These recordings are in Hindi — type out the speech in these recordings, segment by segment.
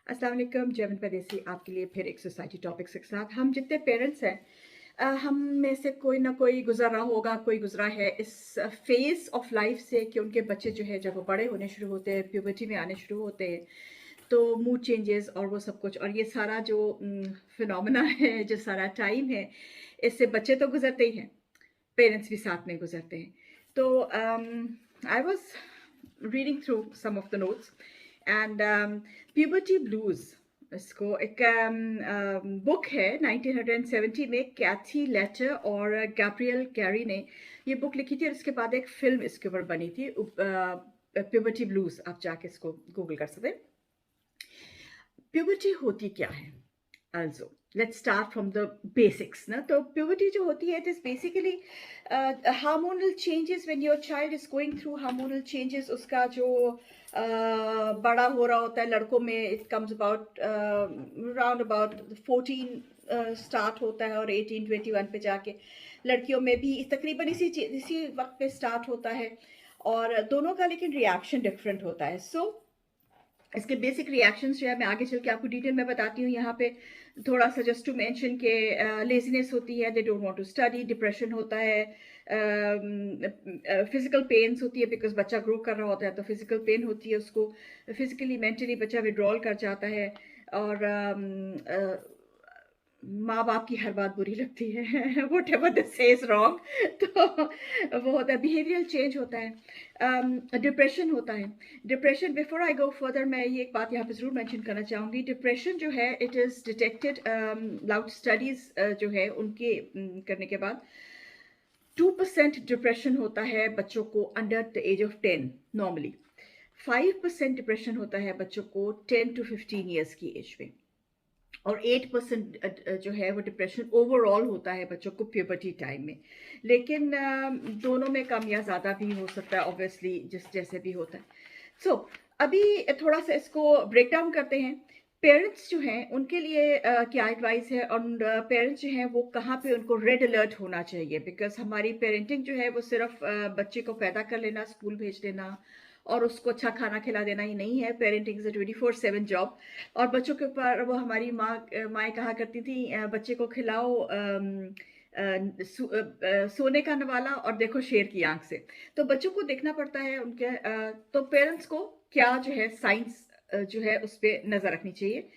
अस्सलाम वालेकुम, जैमिन परदेसी आपके लिए फिर एक सोसाइटी टॉपिक्स के साथ। हम जितने पेरेंट्स हैं, हम में से कोई ना कोई गुज़र रहा होगा, कोई गुज़रा है इस फ़ेज़ ऑफ लाइफ़ से कि उनके बच्चे जो है जब वो बड़े होने शुरू होते हैं, प्यूबर्टी में आने शुरू होते हैं, तो मूड चेंजेस और वो सब कुछ और ये सारा जो फिनोमेना है, जो सारा टाइम है, इससे बच्चे तो गुज़रते ही हैं, पेरेंट्स भी साथ में गुज़रते हैं। तो I was reading through some of the notes and puberty blues इसको एक बुक है 1970 में कैथी लेटर और गैब्रियल कैरी ने ये बुक लिखी थी और इसके बाद एक फिल्म इसके ऊपर बनी थी प्यूबर्टी ब्लूज़। आप जाके इसको गूगल कर सकते हैं। प्यूबर्टी होती क्या है? Also, let's start from the basics ना। तो puberty जो होती है, it is basically hormonal changes when your child is going through hormonal changes। उसका जो बड़ा हो रहा होता है लड़कों में, it comes about round about 14 start होता है और 18-21 पे जाके लड़कियों में भी तकरीबन इसी वक्त पे स्टार्ट होता है और दोनों का लेकिन रिएक्शन डिफरेंट होता है। सो इसके बेसिक रिएक्शंस जो है मैं आगे चल के आपको डिटेल में बताती हूँ। यहाँ पे थोड़ा सा जस्ट टू मेंशन के लेजीनेस होती है, they don't want to study, depression होता है, फिजिकल पेन्स होती है बिकॉज बच्चा ग्रो कर रहा होता है तो फिजिकल पेन होती है उसको, फिजिकली मेंटली बच्चा विड्रॉल कर जाता है और माँ बाप की हर बात बुरी लगती है वट एवर द से इज रॉन्ग। तो वो होता है, बिहेवियरल चेंज होता है, डिप्रेशन होता है। Depression, before I go further मैं ये एक बात यहाँ पे ज़रूर मेंशन करना चाहूँगी। डिप्रेशन जो है it is detected loud studies जो है उनके करने के बाद 2% डिप्रेशन होता है बच्चों को under the age of 10 normally. 5% depression होता है बच्चों को 10 to 15 ईयर्स की एज में और 8% जो है वो डिप्रेशन ओवरऑल होता है बच्चों को प्यूबर्टी टाइम में। लेकिन दोनों में कम या ज़्यादा भी हो सकता है ऑब्वियसली, जिस जैसे भी होता है। सो अभी थोड़ा सा इसको ब्रेक डाउन करते हैं। पेरेंट्स जो हैं उनके लिए क्या एडवाइस है और पेरेंट्स जो हैं वो कहाँ पे उनको रेड अलर्ट होना चाहिए, बिकॉज हमारी पेरेंटिंग जो है वो सिर्फ बच्चे को पैदा कर लेना, स्कूल भेज देना और उसको अच्छा खाना खिला देना ही नहीं है। पेरेंटिंग इज़ अ 24/7 जॉब और बच्चों के ऊपर वो हमारी माएँ कहा करती थी बच्चे को खिलाओ सोने का नवाला और देखो शेर की आँख से। तो बच्चों को देखना पड़ता है उनके तो पेरेंट्स को क्या जो है साइंस जो है उस पे नज़र रखनी चाहिए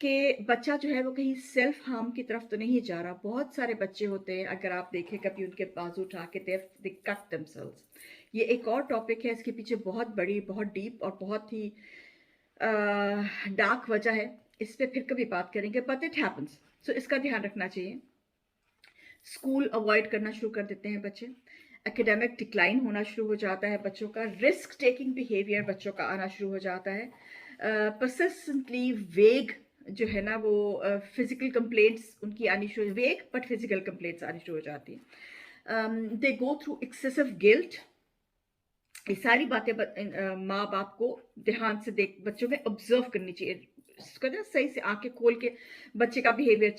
कि बच्चा जो है वो कहीं सेल्फ हार्म की तरफ तो नहीं जा रहा। बहुत सारे बच्चे होते हैं, अगर आप देखें कभी उनके बाजू उठा के दे कट देमसेल्व्स। ये एक और टॉपिक है, इसके पीछे बहुत बड़ी, बहुत डीप और बहुत ही डार्क वजह है। इस पे फिर कभी बात करेंगे, बट इट हैपन्स। सो इसका ध्यान रखना चाहिए। स्कूल अवॉइड करना शुरू कर देते हैं बच्चे, एकेडमिक डिक्लाइन होना शुरू हो जाता है बच्चों का, रिस्क टेकिंग बिहेवियर बच्चों का आना शुरू हो जाता है, परसिस्टेंटली वेग जो है ना वो फिजिकल कंप्लेंट्स उनकी आनी शुरू, वेग बट फिजिकल कंप्लेंट्स आनी शुरू हो जाती है। दे गो थ्रू एक्सेसिव गिल्ट। ये सारी बातें माँ बाप को ध्यान से देख बच्चों में ऑब्जर्व करनी चाहिए, इसको ना सही से आंखें खोल के बच्चे का बिहेवियर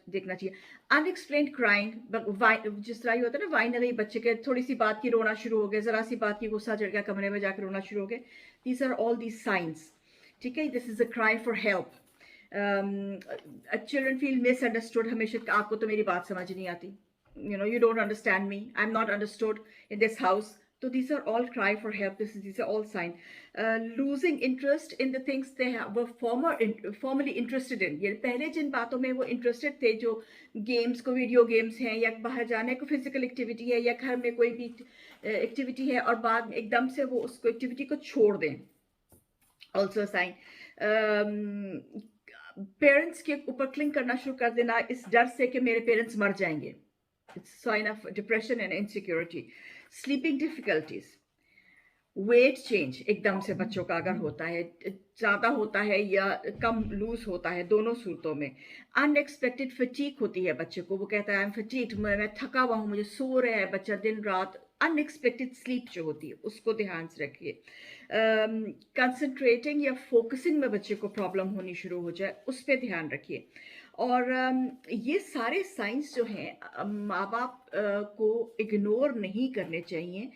देखना चाहिए। अनएक्सप्लेन्ड क्राइंग, जिस तरह ये होता है ना वाइनरी, बच्चे के थोड़ी सी बात की रोना शुरू हो गया, जरा सी बात की गुस्सा चढ़ गया, कमरे में जाकर रोना शुरू हो गए। These are all these signs, ठीक है। This is a cry for help. Children feel misunderstood, हमेशा आपको तो मेरी बात समझ नहीं आती, you don't understand me, I'm not understood in this house. So these are all cry for help. These are all sign. Losing interest in the things they were formerly interested in. ये पहले जिन बातों में वो interested थे, जो games को वीडियो गेम्स हैं या बाहर जाने को फिजिकल एक्टिविटी है या घर में कोई भी एक्टिविटी है और बाद में एकदम से वो उसको एक्टिविटी को छोड़ दें। ऑल्सो साइन, पेरेंट्स के ऊपर क्लिंग करना शुरू कर देना इस डर से कि मेरे पेरेंट्स मर जाएंगे। It's a sign of depression and insecurity. Sleeping difficulties. Wait change एकदम से बच्चों का अगर होता है, ज़्यादा होता है या कम लूज होता है, दोनों सूरतों में। अनएक्सपेक्टेड फटीक होती है बच्चे को, वो कहता है आई एम फटीक्ड, मैं थका हुआ हूँ, मुझे सो रहा है बच्चा दिन रात। अनएक्सपेक्टेड स्लीप जो होती है उसको ध्यान से रखिए। कंसंट्रेटिंग या फोकसिंग में बच्चे को प्रॉब्लम होनी शुरू हो जाए, उस पर ध्यान रखिए। और ये सारे साइंस जो हैं माँ बाप को इग्नोर नहीं करने चाहिए,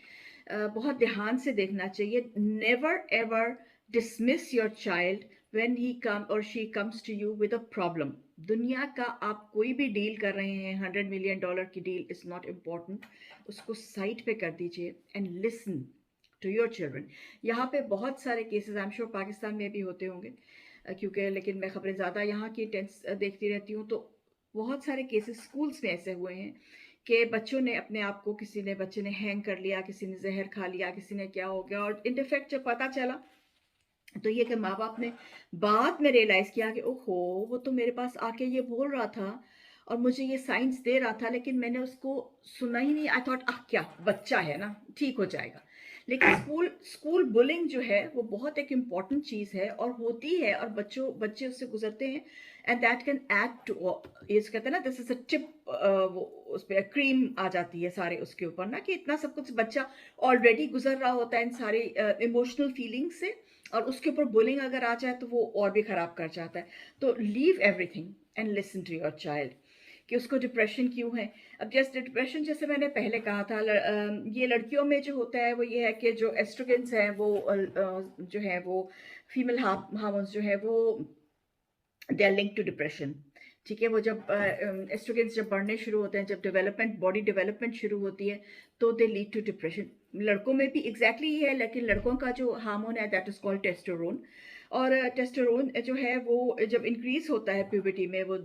बहुत ध्यान से देखना चाहिए। Never ever dismiss your child when he come or she comes to you with a problem. दुनिया का आप कोई भी डील कर रहे हैं, $100 million की डील इज नॉट इम्पॉर्टेंट, उसको साइड पे कर दीजिए and listen to your children. यहाँ पे बहुत सारे cases I am sure Pakistan में भी होते होंगे, क्योंकि लेकिन मैं खबरें ज़्यादा यहाँ की टेंस देखती रहती हूँ, तो बहुत सारे केसेस स्कूल्स में ऐसे हुए हैं कि बच्चों ने अपने आप को, बच्चे ने हैंग कर लिया, किसी ने जहर खा लिया, किसी ने क्या हो गया, और इन डिफेक्ट जब पता चला तो ये कि माँ बाप ने बाद में रियलाइज किया कि ओहो, वो तो मेरे पास आके ये बोल रहा था और मुझे ये साइंस दे रहा था, लेकिन मैंने उसको सुना ही नहीं. आई थॉट क्या बच्चा है ना, ठीक हो जाएगा. लेकिन स्कूल बुलिंग जो है वो बहुत एक इम्पॉर्टेंट चीज़ है और होती है, और बच्चे उससे गुजरते हैं, and that can add to, ये कहते हैं ना, दिस इज अ टिप, वो उस पर क्रीम आ जाती है सारे उसके ऊपर ना, कि इतना सब कुछ बच्चा ऑलरेडी गुजर रहा होता है इन सारे इमोशनल फीलिंग्स से, और उसके ऊपर बुलिंग अगर आ जाए तो वो और भी खराब कर जाता है. तो leave everything and listen to your child कि उसको डिप्रेशन क्यों है. अब जैसे डिप्रेशन, जैसे मैंने पहले कहा था, ये लड़कियों में जो होता है वो ये है कि जो एस्ट्रोजेंस हैं वो जो है वो फीमेल हार्मोन्स जो है वो they are link to depression. ठीक है, वो जब एस्ट्रोजेंस जब बढ़ने शुरू होते हैं, जब डेवलपमेंट, बॉडी डेवलपमेंट शुरू होती है, तो दे लीड टू डिप्रेशन. लड़कों में भी एग्जैक्टली ही है, लेकिन लड़कों का जो हार्मोन है दैट इज कॉल्ड टेस्टोरोन. और टेस्टोरोन जो है वो जब इंक्रीज होता है प्यूबर्टी में, वो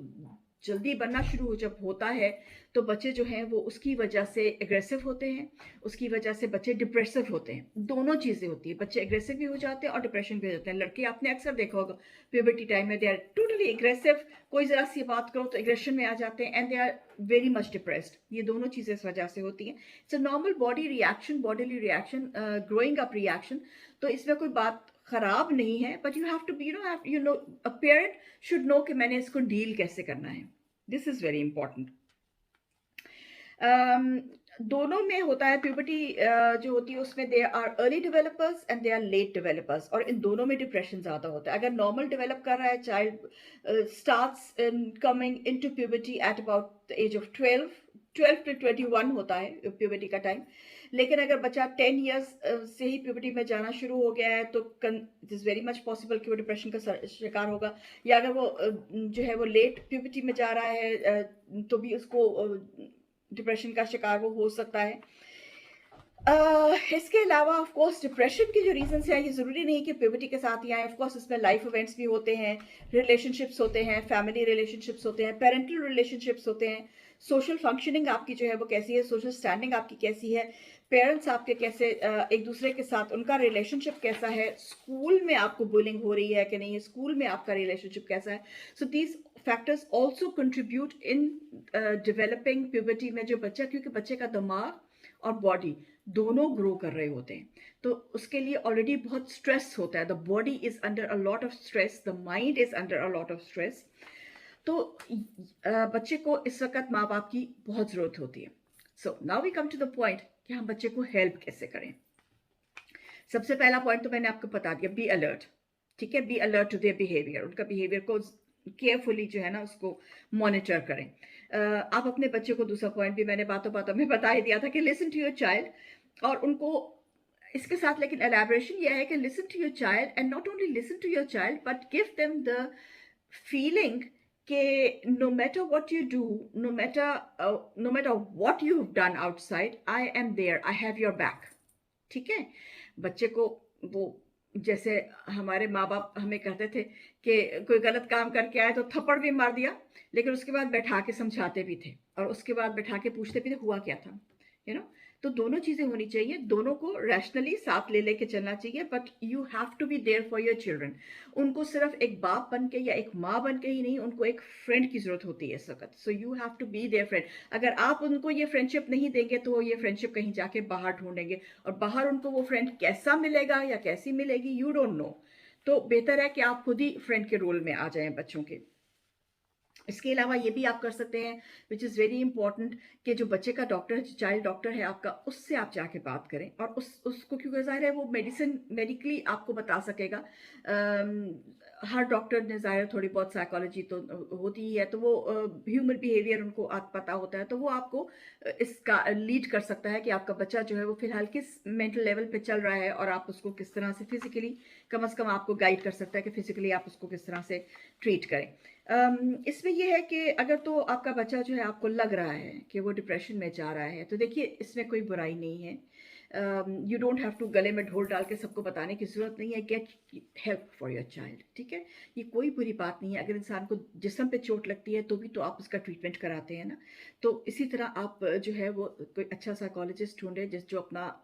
जल्दी बनना शुरू जब होता है, तो बच्चे जो हैं वो उसकी वजह से एग्रेसिव होते हैं, उसकी वजह से बच्चे डिप्रेसिव होते हैं. दोनों चीज़ें होती है, बच्चे एग्रेसिव भी हो जाते हैं और डिप्रेशन भी हो जाते हैं. लड़के आपने अक्सर देखा होगा प्यूबर्टी टाइम में दे आर टोटली एग्रेसिव, कोई ज़रा सी बात करो तो एग्रेशन में आ जाते हैं, and they are very much depressed. ये दोनों चीज़ें इस वजह से होती हैं. It's a normal bodily reaction, growing up reaction. तो इसमें कोई बात खराब नहीं है, but you have to be you know a parent should know कि मैंने इसको डील कैसे करना है. This is very important. दोनों में होता है प्यूबर्टी जो होती है उसमें they are early developers and they are late developers, और इन दोनों में डिप्रेशन ज़्यादा होता है. अगर नॉर्मल डेवलप कर रहा है child, starts coming into puberty at about the age of 12 to 21 होता है प्यूबर्टी का टाइम. लेकिन अगर बच्चा 10 ईयर्स से ही प्यूबर्टी में जाना शुरू हो गया है, तो it is very much possible कि वो डिप्रेशन का शिकार होगा. या अगर वो जो है वो लेट प्यूबर्टी में जा रहा है, तो भी उसको डिप्रेशन का शिकार वो हो सकता है. इसके अलावा ऑफ कोर्स डिप्रेशन के जो रीजंस हैं, ये ज़रूरी नहीं कि प्यूबर्टी के साथ ही आए. ऑफ कोर्स इसमें लाइफ इवेंट्स भी होते हैं, रिलेशनशिप्स होते हैं, फैमिली रिलेशनशिप्स होते हैं, पेरेंटल रिलेशनशिप्स होते हैं, सोशल फंक्शनिंग आपकी जो है वो कैसी है, सोशल स्टैंडिंग आपकी कैसी है, पेरेंट्स आपके कैसे एक दूसरे के साथ उनका रिलेशनशिप कैसा है, स्कूल में आपको बुलिंग हो रही है कि नहीं, स्कूल में आपका रिलेशनशिप कैसा है. So these factors also contribute in developing puberty में जो बच्चा, क्योंकि बच्चे का दिमाग और बॉडी दोनों ग्रो कर रहे होते हैं, तो उसके लिए ऑलरेडी बहुत स्ट्रेस होता है. The body is under a lot of stress, the mind is under a lot of stress. तो बच्चे को इस वक्त माँ बाप की बहुत ज़रूरत होती है. So now we come to the point कि हम बच्चे को हेल्प कैसे करें. सबसे पहला पॉइंट तो मैंने आपको बता दिया, बी अलर्ट. ठीक है, be alert to their behaviour. उनका बिहेवियर को केयरफुली जो है ना उसको मॉनिटर करें. आप अपने बच्चे को, दूसरा पॉइंट भी मैंने बातों बातों में बता ही दिया था कि लिसन टू योर चाइल्ड. और उनको इसके साथ लेकिन एलैबोरेशन यह है कि listen to your child, and not only listen to your child but give them the feeling कि no matter what you do, no matter what you've done outside, I am there, I have your back. ठीक है, बच्चे को वो, जैसे हमारे माँ बाप हमें कहते थे कि कोई गलत काम करके आए तो थप्पड़ भी मार दिया, लेकिन उसके बाद बैठा के समझाते भी थे, और उसके बाद बैठा के पूछते भी थे हुआ क्या था, यू नो. तो दोनों चीज़ें होनी चाहिए, दोनों को रैशनली साथ ले लेके चलना चाहिए, but you have to be there for your children. उनको सिर्फ एक बाप बन के या एक माँ बन के ही नहीं, उनको एक फ्रेंड की जरूरत होती है इस वक्त. So you have to be their friend. अगर आप उनको ये फ्रेंडशिप नहीं देंगे तो ये फ्रेंडशिप कहीं जाके बाहर ढूंढेंगे, और बाहर उनको वो फ्रेंड कैसा मिलेगा या कैसी मिलेगी, यू डोंट नो. तो बेहतर है कि आप खुद ही फ्रेंड के रोल में आ जाएं बच्चों के. इसके अलावा ये भी आप कर सकते हैं, विच इज़ वेरी इंपॉर्टेंट, कि जो बच्चे का डॉक्टर, चाइल्ड डॉक्टर है आपका, उससे आप जाके बात करें, और उसको, क्योंकि ज़ाहिर है वो मेडिकली आपको बता सकेगा हर डॉक्टर ने ज़ाहिर थोड़ी बहुत साइकोलॉजी तो होती ही है, तो वो ह्यूमन बिहेवियर उनको पता होता है, तो वो आपको इसका लीड कर सकता है कि आपका बच्चा जो है वो फिलहाल किस मेंटल लेवल पे चल रहा है, और आप उसको किस तरह से फिजिकली, कम से कम आपको गाइड कर सकता है कि फिजिकली आप उसको किस तरह से ट्रीट करें। इसमें ये है कि अगर तो आपका बच्चा जो है आपको लग रहा है कि वो डिप्रेशन में जा रहा है, तो देखिए इसमें कोई बुराई नहीं है। यू डोंट हैव टू गले में ढोल डाल के सबको बताने की ज़रूरत नहीं है। Get help for your child, ठीक है? ये कोई बुरी बात नहीं है। अगर इंसान को जिस्म पे चोट लगती है तो भी तो आप उसका ट्रीटमेंट कराते हैं ना। तो इसी तरह आप जो है वो कोई अच्छा साइकोलॉजिस्ट ढूंढे जो अपना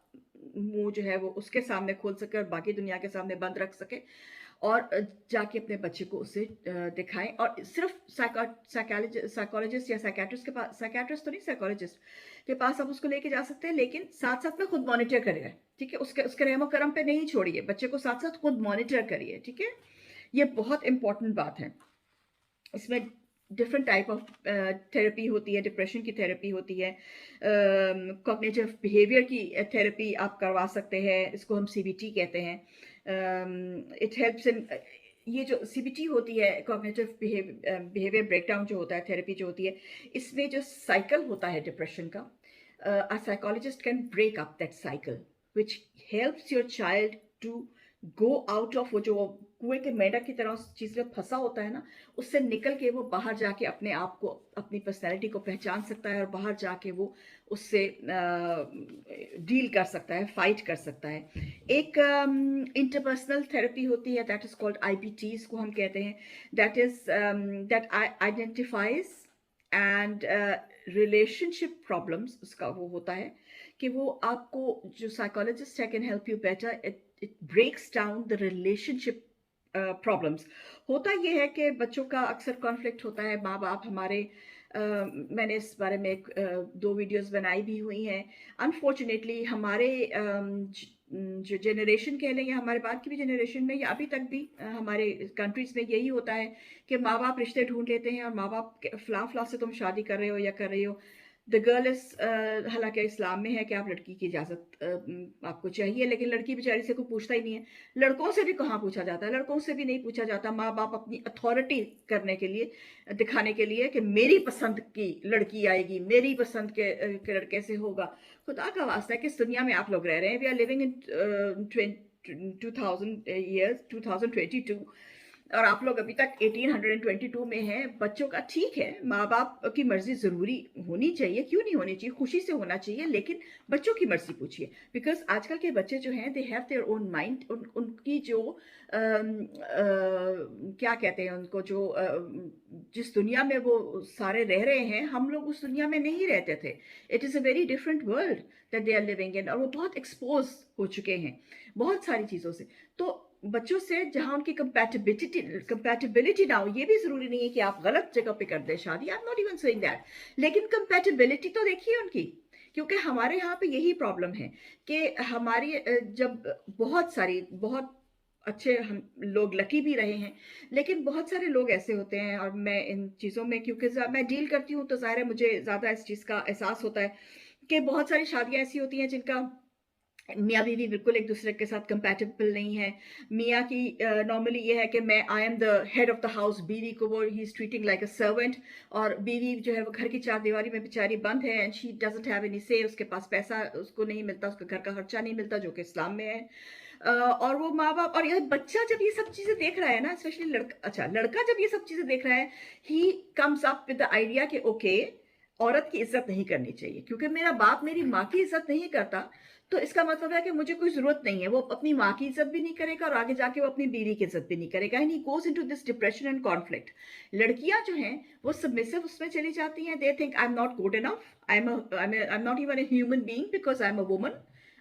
मुंह जो है वो उसके सामने खोल सके और बाकी दुनिया के सामने बंद रख सके, और जाके अपने बच्चे को उसे दिखाएं। और सिर्फ साइकोलॉजिस्ट या साइकेट्रिस्ट के पास, साइकेट्रिस्ट तो नहीं, साइकोलॉजिस्ट के पास आप उसको लेके जा सकते हैं, लेकिन साथ साथ में खुद मॉनिटर करिए, ठीक है? उसके उसके रहमो करम पे नहीं छोड़िए, बच्चे को साथ साथ खुद मॉनिटर करिए, ठीक है? ये बहुत इंपॉर्टेंट बात है। इसमें डिफरेंट टाइप ऑफ थेरेपी होती है। डिप्रेशन की थेरेपी होती है, कॉग्निटिव बिहेवियर की थेरेपी आप करवा सकते हैं, इसको हम सीबीटी कहते हैं। इट हेल्प्स इन, ये जो सीबीटी होती है, कॉग्निटिव बिहेवियर ब्रेकडाउन जो होता है, थेरेपी जो होती है, इसमें जो साइकिल होता है डिप्रेशन का, a psychologist can break up that cycle, which helps your child to go out of वो जो कुएं के मेंढक की तरह उस चीज़ में फंसा होता है ना, उससे निकल के वो बाहर जाके अपने आप को, अपनी पर्सनैलिटी को पहचान सकता है, और बाहर जाके वो उससे डील कर सकता है, फाइट कर सकता है। एक इंटरपर्सनल थेरेपी होती है, दैट इज कॉल्ड आईबीटी, इसको हम कहते हैं। That is that identifies and relationship problems, उसका वो होता है कि वो आपको, जो साइकोलॉजिस्ट है, can help you better, it breaks down the relationship problems. होता ये है कि बच्चों का अक्सर कॉन्फ्लिक्ट होता है, माँ बाप हमारे, मैंने इस बारे में दो वीडियोस बनाई भी हुई हैं। अनफॉर्चुनेटली हमारे जो जनरेशन कह लें, या हमारे बाद की भी जनरेशन में, या अभी तक भी हमारे कंट्रीज में यही होता है कि माँ बाप रिश्ते ढूंढ लेते हैं, और माँ बाप फलां फलां से तुम शादी कर रहे हो या कर रही हो। द गर्ल इज, हालांकि इस्लाम में है कि आप लड़की की इजाज़त आपको चाहिए, लेकिन लड़की बेचारी से कोई पूछता ही नहीं है। लड़कों से भी कहाँ पूछा जाता है? लड़कों से भी नहीं पूछा जाता। माँ बाप अपनी अथॉरिटी करने के लिए, दिखाने के लिए कि मेरी पसंद की लड़की आएगी, मेरी पसंद के लड़के से होगा। खुदा का वास्ता है, किस दुनिया में आप लोग रह रहे हैं? वी आर लिविंग इन 2022, और आप लोग अभी तक 1822 में हैं। बच्चों का ठीक है, माँ बाप की मर्जी ज़रूरी होनी चाहिए, क्यों नहीं होनी चाहिए, खुशी से होना चाहिए, लेकिन बच्चों की मर्जी पूछिए। बिकॉज आजकल के बच्चे जो हैं, they have their own mind. उनकी जो क्या कहते हैं उनको, जो जिस दुनिया में वो सारे रह रहे हैं, हम लोग उस दुनिया में नहीं रहते थे। It is a very different world that they are living in, और वो बहुत एक्सपोज हो चुके हैं बहुत सारी चीज़ों से। तो बच्चों से जहाँ उनकी कंपैटिबिलिटी ना हो, ये भी जरूरी नहीं है कि आप गलत जगह पे कर दें शादी, आई am not even saying that, लेकिन कंपैटिबिलिटी तो देखिए उनकी। क्योंकि हमारे यहाँ पे यही प्रॉब्लम है कि हमारी जब बहुत अच्छे हम लोग लकी भी रहे हैं, लेकिन बहुत सारे लोग ऐसे होते हैं, और मैं इन चीज़ों में क्योंकि मैं डील करती हूँ, तो ज़ाहिर है मुझे ज़्यादा इस चीज़ का एहसास होता है कि बहुत सारी शादियाँ ऐसी होती हैं जिनका मियाँ बीवी बिल्कुल एक दूसरे के साथ कंपैटिबल नहीं है। मियाँ की नॉर्मली ये है कि मैं I am the head of the house, बीवी को वो he is treating like a servant, और बीवी जो है वो घर की चारदीवारी में बेचारी बंद है, and she doesn't have any से, उसके पास पैसा उसको नहीं मिलता, उसका घर का खर्चा नहीं मिलता, जो कि इस्लाम में है। और वो माँ बाप, और यह बच्चा जब ये सब चीज़ें देख रहा है ना, स्पेशली लड़का, अच्छा लड़का जब ये सब चीज़ें देख रहा है, he comes up with the idea कि ओके, औरत की इज्जत नहीं करनी चाहिए, क्योंकि मेरा बाप मेरी माँ की इज्जत नहीं करता, तो इसका मतलब है कि मुझे कोई जरूरत नहीं है। वो अपनी माँ की इज्जत भी नहीं करेगा, और आगे जाके वो अपनी बीवी की इज्जत भी नहीं करेगा, and he goes into this depression and conflict. लड़कियां जो हैं वो सबमिसिव उसमें चली जाती हैं। They think I am not good enough, I am not even a human being because I am a woman,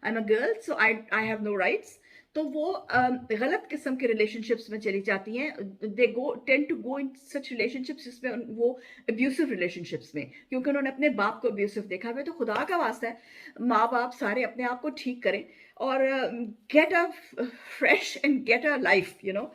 I am a girl, so I have no rights. तो वो गलत किस्म के रिलेशनशिप्स में चली जाती हैं। They tend to go in such relationships जिसमें वो अब्यूसिव रिलेशनशिप्स में, क्योंकि उन्होंने अपने बाप को अब्यूसिव देखा हुआ है। तो खुदा का वास्ता है, माँ बाप सारे अपने आप को ठीक करें। or get a fresh and get a life, you know,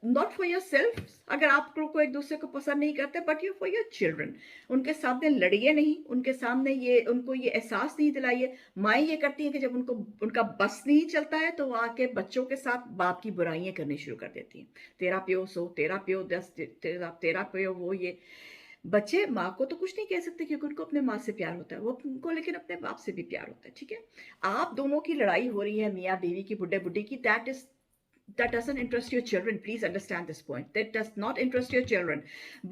not for yourself. अगर आप लोग को एक दूसरे को पसंद नहीं करते, but you for your children. उनके सामने लड़िए नहीं, उनके सामने ये उनको ये एहसास नहीं दिलाइए. माएँ ये करती हैं कि जब उनको उनका बस नहीं चलता है तो वो आके बच्चों के साथ बाप की बुराइयां करनी शुरू कर देती हैं. तेरा प्यो सो, तेरा प्यो दस, तेरा प्यो वो ये. बच्चे माँ को तो कुछ नहीं कह सकते क्योंकि उनको अपने माँ से प्यार होता है, वो उनको लेकिन अपने बाप से भी प्यार होता है. ठीक है, आप दोनों की लड़ाई हो रही है मियाँ बीवी की, बुढ़े बुढ़ी की, that doesn't interest your children. Please understand this point. That does not interest your children.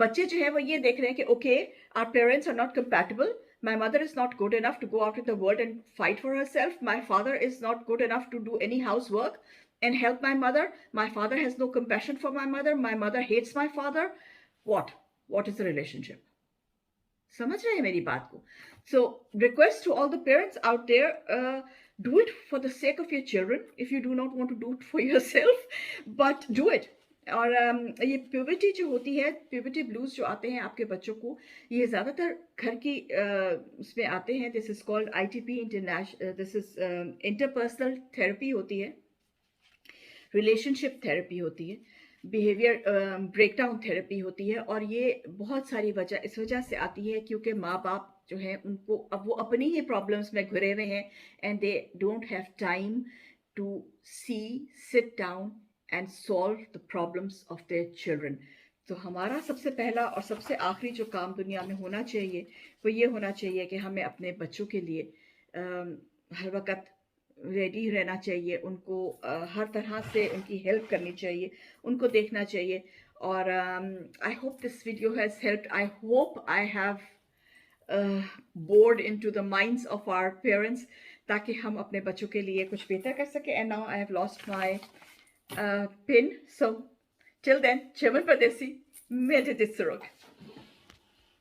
बच्चे जो है वो ये देख रहे हैं कि okay, our parents are not compatible. My mother is not good enough to go out in the world and fight for herself. My father is not good enough to do any housework and help my mother. My father has no compassion for my mother. My mother hates my father. What is the relationship? समझ रहे हैं मेरी बात को? So request to all the parents out there, do it for the sake of your children. If you do not want to do it for yourself, but do it. और ये प्यूबर्टी जो होती है, प्यूबर्टी ब्लूज जो आते हैं आपके बच्चों को, ये ज़्यादातर घर की उसमें आते हैं. This is called ITP, international, this is interpersonal therapy होती है, रिलेशनशिप थेरेपी होती है, बिहेवियर ब्रेकडाउन थेरेपी होती है. और ये बहुत सारी वजह इस वजह से आती है क्योंकि माँ बाप जो हैं उनको अब वो अपनी ही प्रॉब्लम्स में घुरे हुए हैं, and they don't have time to sit down and solve the problems of their children. तो हमारा सबसे पहला और सबसे आखिरी जो काम दुनिया में होना चाहिए वो ये होना चाहिए कि हमें अपने बच्चों के लिए हर वक्त रेडी रहना चाहिए, उनको हर तरह से उनकी हेल्प करनी चाहिए, उनको देखना चाहिए. और I hope this video has helped. I hope I have bored into the minds of our parents ताकि हम अपने बच्चों के लिए कुछ बेहतर कर सकें. And now I have lost my pin. So till then, Chaman Padesi, Medit Suruk.